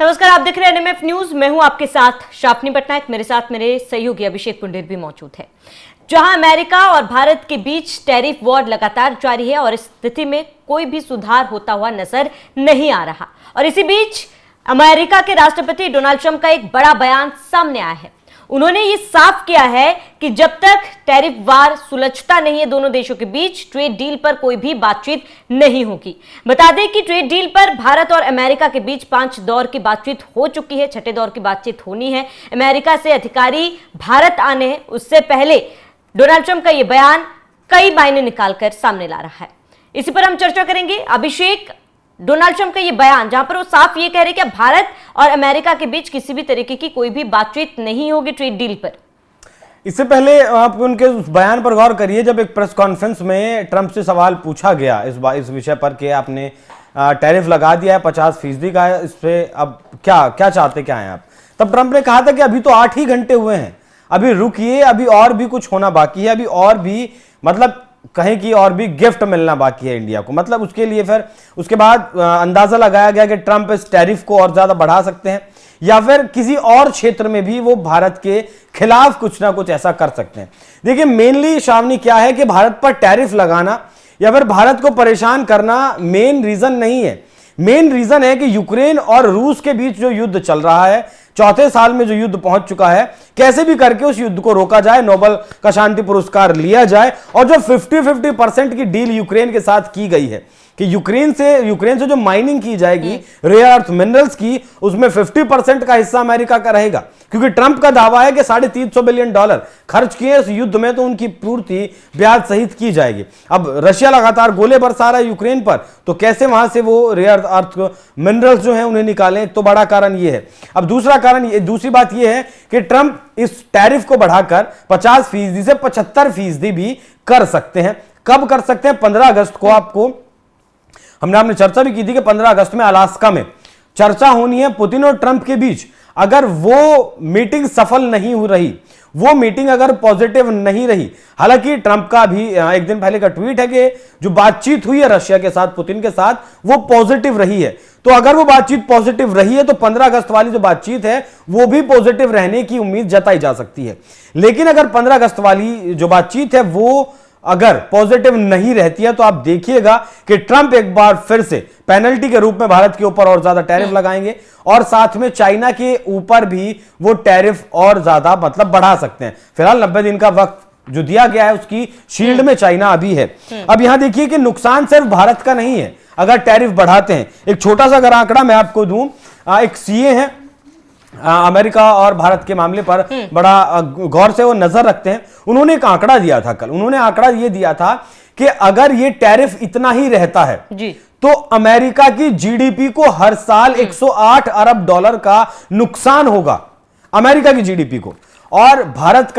नमस्कार, आप देख रहे हैं एनएमएफ न्यूज। मैं हूं आपके साथ शापनी पटनायक। मेरे साथ मेरे सहयोगी अभिषेक पुंडेर भी मौजूद है। जहां अमेरिका और भारत के बीच टैरिफ वॉर लगातार जारी है और इस स्थिति में कोई भी सुधार होता हुआ नजर नहीं आ रहा। और इसी बीच अमेरिका के राष्ट्रपति डोनाल्ड ट्रंप का एक बड़ा बयान सामने आया है। उन्होंने ये साफ किया है कि जब तक टैरिफ वार सुलझता नहीं है दोनों देशों के बीच, ट्रेड डील पर कोई भी बातचीत नहीं होगी। बता दें कि ट्रेड डील पर भारत और अमेरिका के बीच 5 दौर की बातचीत हो चुकी है, 6ठे दौर की बातचीत होनी है। अमेरिका से अधिकारी भारत आने हैं, उससे पहले डोनाल्ड ट्रंप का यह बयान कई मायने निकालकर सामने ला रहा है। इसी पर हम चर्चा करेंगे। अभिषेक, डोनाल्ड ट्रंप का ये बयान जहां पर वो साफ ये कह रहे कि भारत और अमेरिका के बीच किसी भी तरीके की कोई भी बातचीत नहीं होगी ट्रेड डील पर। इससे पहले आप उनके उस बयान पर गौर करिए जब एक प्रेस कॉन्फ्रेंस में ट्रंप से सवाल पूछा गया इस विषय पर कि आपने टैरिफ लगा दिया है 50% का, इस पे अब क्या चाहते क्या हैं आप। तब ट्रंप ने कहा था कि अभी तो 8 ही घंटे हुए हैं, अभी रुकिए, अभी और भी कुछ होना बाकी है, अभी और भी मतलब कहें कि और भी गिफ्ट मिलना बाकी है इंडिया को। मतलब उसके लिए फिर उसके बाद अंदाजा लगाया गया कि ट्रंप इस टैरिफ को और ज्यादा बढ़ा सकते हैं या फिर किसी और क्षेत्र में भी वो भारत के खिलाफ कुछ ना कुछ ऐसा कर सकते हैं। देखिए, मेनली शावनी क्या है कि भारत पर टैरिफ लगाना या फिर भारत को परेशान करना मेन रीजन नहीं है। मेन रीजन है कि यूक्रेन और रूस के बीच जो युद्ध चल रहा है, चौथे साल में जो युद्ध पहुंच चुका है, कैसे भी करके उस युद्ध को रोका जाए, नोबेल का शांति पुरस्कार लिया जाए। और जो 50-50% की डील यूक्रेन के साथ की गई है कि यूक्रेन से जो माइनिंग की जाएगी रेयर अर्थ मिनरल्स की, उसमें 50% का हिस्सा अमेरिका का रहेगा। क्योंकि ट्रंप का दावा है कि $350 बिलियन खर्च किए इस युद्ध में, तो उनकी पूर्ति ब्याज सहित की जाएगी। अब रशिया लगातार गोले बरसा रहा है यूक्रेन पर, तो कैसे वहां से वो रेयर अर्थ मिनरल्स जो हैं उन्हें निकालें, तो बड़ा कारण ये है। अब दूसरी बात ये है कि ट्रंप इस टैरिफ को बढ़ाकर 50% से 75% भी कर सकते हैं। कब कर सकते हैं? 15 अगस्त को हमने चर्चा भी की थी कि 15 अगस्त में अलास्का में चर्चा होनी है पुतिन और ट्रंप के बीच। अगर वो मीटिंग सफल नहीं हो रही, वो मीटिंग अगर पॉजिटिव नहीं रही, हालांकि ट्रंप का भी एक दिन पहले का ट्वीट है कि जो बातचीत हुई है रशिया के साथ, पुतिन के साथ, वो पॉजिटिव रही है। तो अगर वो बातचीत पॉजिटिव रही है तो 15 अगस्त वाली जो बातचीत है वो भी पॉजिटिव रहने की उम्मीद जताई जा सकती है। लेकिन अगर 15 अगस्त वाली जो बातचीत है वो अगर पॉजिटिव नहीं रहती है तो आप देखिएगा कि ट्रंप एक बार फिर से पेनल्टी के रूप में भारत के ऊपर और ज्यादा टैरिफ लगाएंगे और साथ में चाइना के ऊपर भी वो टैरिफ और ज्यादा मतलब बढ़ा सकते हैं। फिलहाल 90 दिन का वक्त जो दिया गया है उसकी शील्ड में चाइना अभी है। अब यहां देखिए कि नुकसान सिर्फ भारत का नहीं है अगर टैरिफ बढ़ाते हैं। एक छोटा सा अगर आंकड़ा मैं आपको दूं, एक सीए है अमेरिका और भारत के मामले पर बड़ा गौर से वो नजर रखते हैं। उन्होंने एक आंकड़ा दिया था कल, उन्होंने आंकड़ा ये दिया था कि अगर ये टैरिफ इतना ही रहता है जी, तो अमेरिका की जीडीपी को हर साल $108 अरब का नुकसान होगा अमेरिका की जीडीपी को। और भारत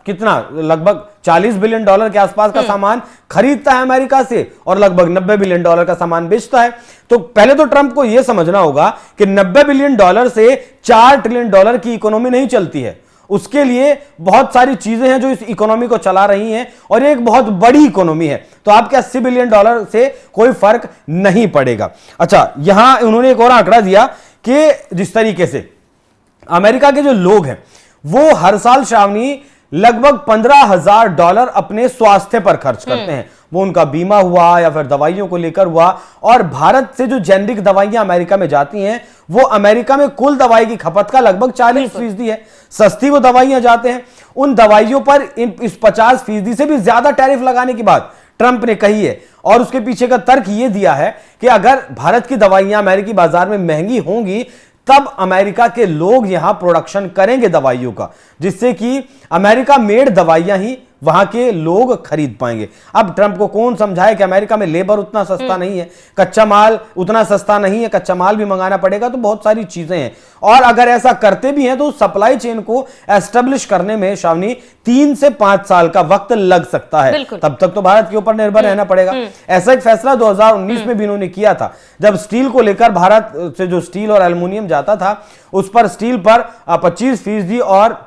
कितना लगभग $40 बिलियन के आसपास का सामान खरीदता है अमेरिका से और लगभग $90 बिलियन का सामान बेचता है। तो पहले तो ट्रंप को यह समझना होगा कि $90 बिलियन से $4 ट्रिलियन की इकोनॉमी नहीं चलती है। उसके लिए बहुत सारी चीजें हैं जो इस इकोनॉमी को चला रही हैं और ये एक बहुत बड़ी इकोनॉमी है। तो आपके $80 बिलियन से कोई फर्क नहीं पड़ेगा। अच्छा, यहां उन्होंने एक और आंकड़ा दिया कि जिस तरीके से अमेरिका के जो लोग हैं वो हर साल शावनी लगभग $15,000 अपने स्वास्थ्य पर खर्च करते हैं। वो उनका बीमा हुआ या फिर दवाइयों को लेकर हुआ। और भारत से जो जेनरिक दवाइयां अमेरिका में जाती हैं वो अमेरिका में कुल दवाई की खपत का लगभग 40% है। सस्ती वो दवाइयां जाते हैं, उन दवाइयों पर इस 50% से भी ज्यादा टैरिफ लगाने की बात ट्रंप ने कही है। और उसके पीछे का तर्क यह दिया है कि अगर भारत की दवाइयां अमेरिकी बाजार में महंगी होंगी तब अमेरिका के लोग यहां प्रोडक्शन करेंगे दवाइयों का, जिससे कि अमेरिका मेड दवाइयां ही वहां के लोग खरीद पाएंगे। अब ट्रंप को कौन समझाए कि अमेरिका में लेबर उतना सस्ता नहीं है, कच्चा माल उतना सस्ता नहीं है, कच्चा माल भी मंगाना पड़ेगा, तो बहुत सारी चीजें हैं। और अगर ऐसा करते भी हैं तो सप्लाई चेन को एस्टेब्लिश करने में शावनी 3 से 5 साल का वक्त लग सकता है। तब तक तो भारत के ऊपर निर्भर रहना पड़ेगा। ऐसा एक फैसला 2019 में भी इन्होंने किया था, जब स्टील को लेकर भारत से जो स्टील और एल्युमिनियम जाता था उस पर स्टील पर 25% और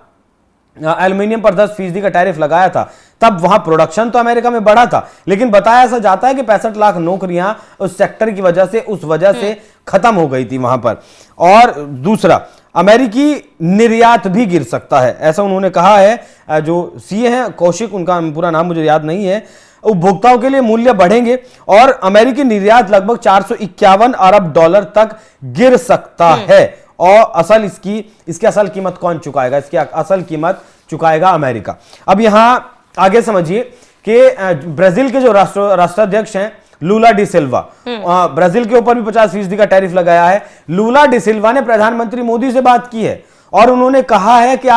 एल्युमिनियम पर 10% का टैरिफ लगाया था, तब वहां प्रोडक्शन तो अमेरिका में बढ़ा था, लेकिन बताया ऐसा जाता है कि 65 लाख नौकरियां उस सेक्टर की वजह से खत्म हो गई थी वहां पर। और दूसरा, अमेरिकी निर्यात भी गिर सकता है, ऐसा उन्होंने कहा है। जो सीए हैं कौशिक, उनका पूरा नाम मुझे याद नहीं है। उपभोक्ताओं के लिए मूल्य बढ़ेंगे और अमेरिकी निर्यात लगभग 451 अरब डॉलर तक गिर सकता है। और इसकी असल कीमत कौन चुकाएगा? इसकी असल कीमत चुकाएगा अमेरिका। अब यहां आगे समझिए कि ब्राजील के जो राष्ट्राध्यक्ष हैं लूला डी सिल्वा, ब्राजील के ऊपर भी 50% का टैरिफ लगाया है। लूला डी सिल्वा ने प्रधानमंत्री मोदी से बात की है और उन्होंने कहा है कि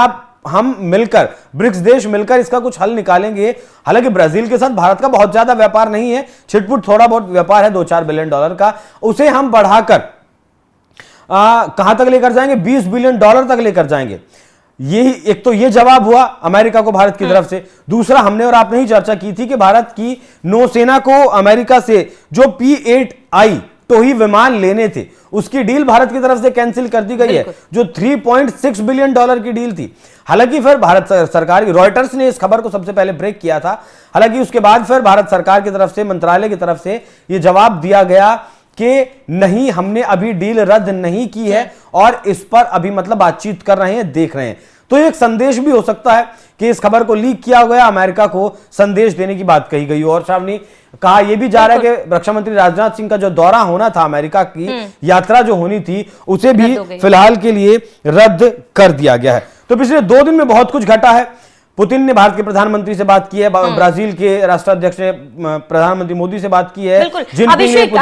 हम मिलकर, ब्रिक्स देश मिलकर इसका कुछ हल निकालेंगे। हालांकि ब्राजील के साथ भारत का बहुत ज्यादा व्यापार नहीं है, छिटपुट थोड़ा बहुत व्यापार है 2-4 बिलियन डॉलर का, उसे हम बढ़ाकर कहां तक लेकर जाएंगे? 20 बिलियन डॉलर तक लेकर जाएंगे। यही एक तो ये जवाब हुआ अमेरिका को भारत की तरफ से। दूसरा, हमने और आपने ही चर्चा की थी कि भारत की नौसेना को अमेरिका से जो P-8I टोही विमान लेने थे, उसकी डील भारत की तरफ से कैंसिल कर दी गई है, जो 3.6 बिलियन डॉलर की डील थी। हालांकि फिर भारत सरकार की, रॉयटर्स ने इस खबर को सबसे पहले ब्रेक किया था, हालांकि उसके बाद फिर भारत सरकार की तरफ से, मंत्रालय की तरफ से यह जवाब दिया गया कि नहीं, हमने अभी डील रद्द नहीं की है और इस पर अभी मतलब बातचीत कर रहे हैं, देख रहे हैं। तो एक संदेश भी हो सकता है कि इस खबर को लीक किया गया, अमेरिका को संदेश देने की बात कही गई। और सामने कहा यह भी जा रहा है कि रक्षा मंत्री राजनाथ सिंह का जो दौरा होना था, अमेरिका की यात्रा जो होनी थी, उसे भी फिलहाल के लिए रद्द कर दिया गया है। तो पिछले 2 दिन में बहुत कुछ घटा है। पुतिन ने भारत के प्रधानमंत्री से बात की है, ब्राजील के राष्ट्राध्यक्ष ने प्रधानमंत्री मोदी से बात की है, अभिषेक,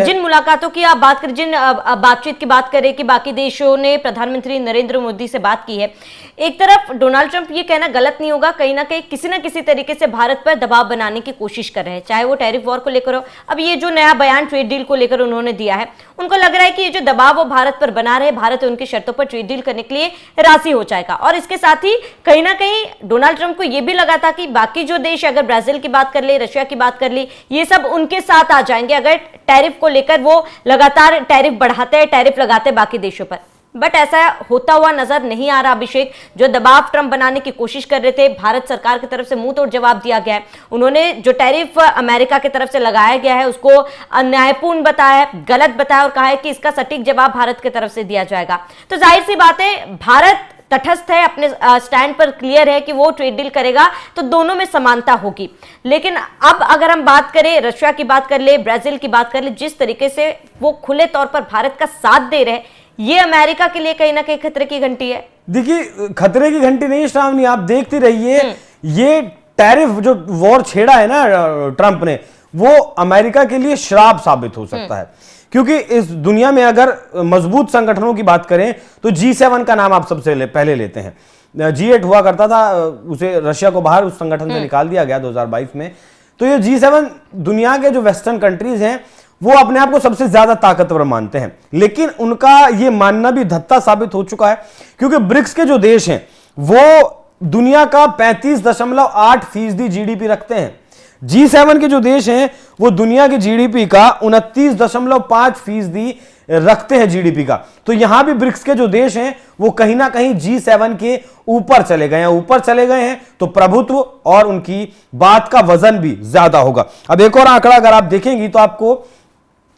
जिन मुलाकातों की आप बात करें, जिन बातचीत की बात करें कि बाकी देशों ने प्रधानमंत्री नरेंद्र मोदी से बात की है, एक तरफ डोनाल्ड ट्रंप ये कहना गलत नहीं होगा, कहीं ना कहीं किसी ना किसी तरीके से भारत पर दबाव बनाने की कोशिश कर रहे हैं, चाहे वो टैरिफ वॉर को लेकर हो। अब ये जो नया बयान ट्रेड डील को लेकर उन्होंने दिया है, उनको लग रहा है कि ये जो दबाव वो भारत पर बना रहे, भारत उनकी शर्तों पर ट्रेड डील करने के लिए राजी हो जाएगा। और इसके साथ ही कहीं ना कहीं डोनाल्ड ट्रंप को यह भी लगा था कि बाकी जो देश, अगर ब्राजील की बात कर ले, रशिया की बात कर ली, ये सब उनके साथ आ जाएंगे अगर टैरिफ को लेकर वो लगातार टैरिफ बढ़ाते हैं, टैरिफ लगाते हैं बाकी देशों पर। बट ऐसा होता हुआ नजर नहीं आ रहा अभिषेक। जो दबाव ट्रंप बनाने की कोशिश कर रहे थे, भारत सरकार की तरफ से मुंह तोड़ जवाब दिया गया है। उन्होंने जो टैरिफ अमेरिका की तरफ से लगाया गया है उसको अन्यायपूर्ण बताया, गलत बताया और कहा है कि इसका सटीक जवाब भारत की तरफ से दिया जाएगा। तो जाहिर सी बात है, भारत तटस्थ है, अपने स्टैंड पर क्लियर है कि वो ट्रेड डील करेगा, तो दोनों में समानता होगी। लेकिन अब अगर हम बात करें, रशिया की बात कर ले, ब्राजील की बात कर ले, जिस तरीके से वो खुले तौर पर भारत का साथ दे रहे, ये अमेरिका के लिए कहीं ना कहीं खतरे की घंटी है। देखिए, खतरे की घंटी नहीं श्रावणी, आप देखती रहिए, ये टैरिफ जो वॉर छेड़ा है ना ट्रंप ने, वो अमेरिका के लिए श्राप साबित हो सकता है। क्योंकि इस दुनिया में अगर मजबूत संगठनों की बात करें तो G7 का नाम आप सबसे पहले लेते हैं। G8 हुआ करता था, उसे रशिया को बाहर उस संगठन से निकाल दिया गया 2022 में। तो ये G7 दुनिया के जो वेस्टर्न कंट्रीज हैं वो अपने आप को सबसे ज्यादा ताकतवर मानते हैं, लेकिन उनका ये मानना भी धत्ता साबित हो चुका है, क्योंकि ब्रिक्स के जो देश हैं वो दुनिया का 35.8% जीडीपी रखते हैं। G7 के जो देश हैं वो दुनिया के जीडीपी का 29.5% रखते हैं जीडीपी का। तो यहां भी ब्रिक्स के जो देश हैं वो कहीं ना कहीं G7 के ऊपर चले गए हैं, तो प्रभुत्व और उनकी बात का वजन भी ज्यादा होगा। अब एक और आंकड़ा अगर आप देखेंगी तो आपको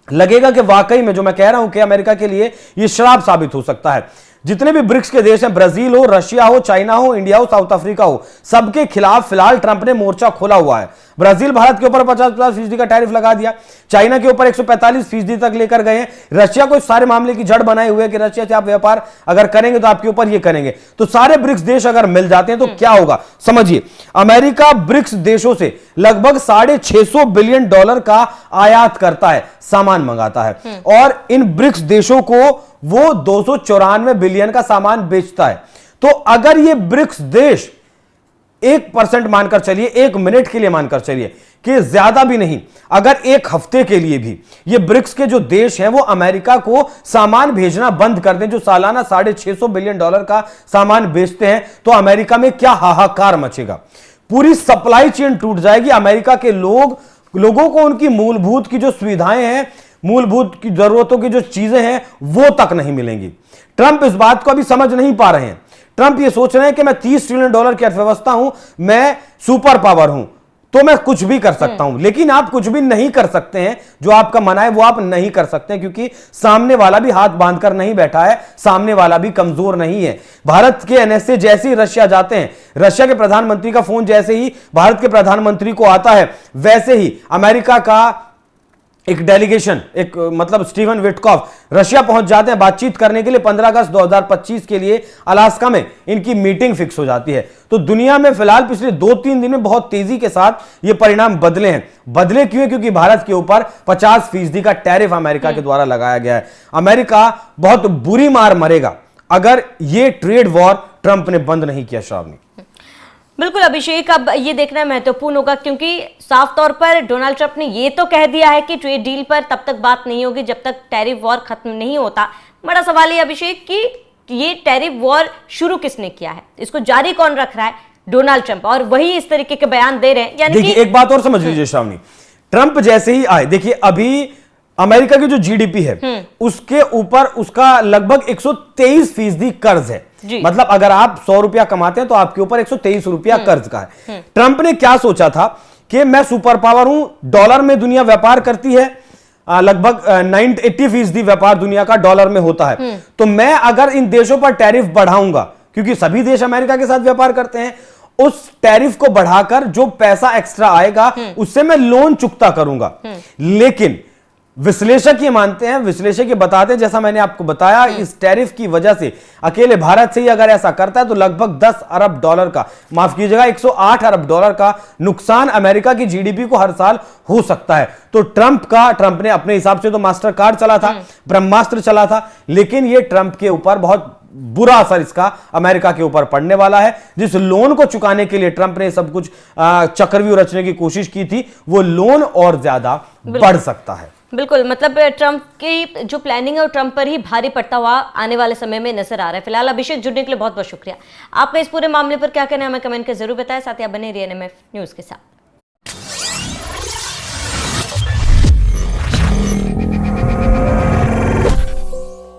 लगेगा कि वाकई में जो मैं कह रहा हूं कि अमेरिका के लिए यह श्राप साबित हो सकता है। जितने भी ब्रिक्स के देश हैं, ब्राजील हो, रशिया हो, चाइना हो, इंडिया हो, साउथ अफ्रीका हो, सबके खिलाफ फिलहाल ट्रंप ने मोर्चा खोला हुआ है। ब्राजील भारत के ऊपर 50% का टैरिफ लगा दिया, चाइना के ऊपर 145% तक लेकर गए हैं, रशिया को इस सारे मामले की जड़ बनाए हुए कि रशिया से आप व्यापार अगर करेंगे तो आपके ऊपर ये करेंगे। तो सारे ब्रिक्स देश अगर मिल जाते हैं तो क्या होगा समझिए। अमेरिका ब्रिक्स देशों से लगभग $650 बिलियन का आयात करता है, सामान मंगाता है, और इन ब्रिक्स देशों को वो 294 बिलियन का सामान बेचता है। तो अगर ये ब्रिक्स देश 1% मानकर चलिए, 1 मिनट के लिए मानकर चलिए कि ज्यादा भी नहीं, अगर 1 हफ्ते के लिए भी ये ब्रिक्स के जो देश हैं वो अमेरिका को सामान भेजना बंद कर दें, जो सालाना $650 बिलियन का सामान बेचते हैं, तो अमेरिका में क्या हाहाकार मचेगा। पूरी सप्लाई चेन टूट जाएगी। अमेरिका के लोगों को उनकी मूलभूत की जो सुविधाएं हैं, मूलभूत की जरूरतों की जो चीजें हैं वो तक नहीं मिलेंगी। ट्रंप इस बात को अभी समझ नहीं पा रहे हैं। ट्रंप ये सोच रहे हैं कि मैं $30 ट्रिलियन की अर्थव्यवस्था हूं, मैं सुपर पावर हूं, तो मैं कुछ भी कर सकता हूं। लेकिन आप कुछ भी नहीं कर सकते हैं, जो आपका मन है वो आप नहीं कर सकते हैं, क्योंकि सामने वाला भी हाथ बांधकर नहीं बैठा है, सामने वाला भी कमजोर नहीं है। भारत के एनएसए जैसे ही रशिया जाते हैं, रशिया के प्रधानमंत्री का फोन जैसे ही भारत के प्रधानमंत्री को आता है, वैसे ही अमेरिका का एक डेलीगेशन, एक मतलब स्टीवन विटकॉफ रशिया पहुंच जाते हैं बातचीत करने के लिए। 15 अगस्त 2025 के लिए अलास्का में इनकी मीटिंग फिक्स हो जाती है। तो दुनिया में फिलहाल पिछले 2-3 दिन में बहुत तेजी के साथ ये परिणाम बदले हैं। बदले क्यों है? क्योंकि भारत के ऊपर 50% का टैरिफ अमेरिका के द्वारा लगाया गया है। अमेरिका बहुत बुरी मार मरेगा अगर ये ट्रेड वॉर ट्रंप ने बंद नहीं किया। श्रावणी, बिल्कुल अभिषेक, अब ये देखना महत्वपूर्ण होगा, क्योंकि साफ तौर पर डोनाल्ड ट्रंप ने ये तो कह दिया है कि ट्रेड डील पर तब तक बात नहीं होगी जब तक टैरिफ वॉर खत्म नहीं होता। बड़ा सवाल है अभिषेक कि ये टैरिफ वॉर शुरू किसने किया है, इसको जारी कौन रख रहा है? डोनाल्ड ट्रंप, और वही इस तरीके के बयान दे रहे हैं। यानी देखिए एक बात और समझ लीजिए श्रावणी, ट्रंप जैसे ही आए, देखिए अभी अमेरिका की जो जीडीपी है उसके ऊपर उसका लगभग 123% कर्ज है। मतलब अगर आप 100 रुपया कमाते हैं तो आपके ऊपर 123 रुपया कर्ज का है। ट्रंप ने क्या सोचा था कि मैं सुपर पावर हूं, डॉलर में दुनिया व्यापार करती है, लगभग 80% व्यापार दुनिया का डॉलर में होता है। तो मैं अगर इन देशों पर टैरिफ बढ़ाऊंगा, क्योंकि सभी देश अमेरिका के साथ व्यापार करते हैं, उस टैरिफ को बढ़ाकर जो पैसा एक्स्ट्रा आएगा उससे मैं लोन चुकता करूंगा। लेकिन विश्लेषक ये मानते हैं, विश्लेषक ये बताते हैं, जैसा मैंने आपको बताया, इस टैरिफ की वजह से अकेले भारत से ही अगर ऐसा करता है तो लगभग 10 अरब डॉलर का, माफ कीजिएगा 108 अरब डॉलर का नुकसान अमेरिका की जीडीपी को हर साल हो सकता है। तो ट्रंप ने अपने हिसाब से तो मास्टर कार्ड चला था, ब्रह्मास्त्र चला था, लेकिन ये ट्रंप के ऊपर बहुत बुरा असर इसका अमेरिका के ऊपर पड़ने वाला है। जिस लोन को चुकाने के लिए ट्रंप ने सब कुछ चक्रव्यूह रचने की कोशिश की थी, वो लोन और ज्यादा बढ़ सकता है। बिल्कुल, मतलब ट्रंप की जो प्लानिंग है वो ट्रंप पर ही भारी पड़ता हुआ आने वाले समय में नजर आ रहा है। फिलहाल अभिषेक, जुड़ने के लिए बहुत बहुत शुक्रिया। आपका इस पूरे मामले पर क्या कहना है हमें कमेंट कर जरूर बताएं। साथ ही आप बने रहिए NMF न्यूज के साथ।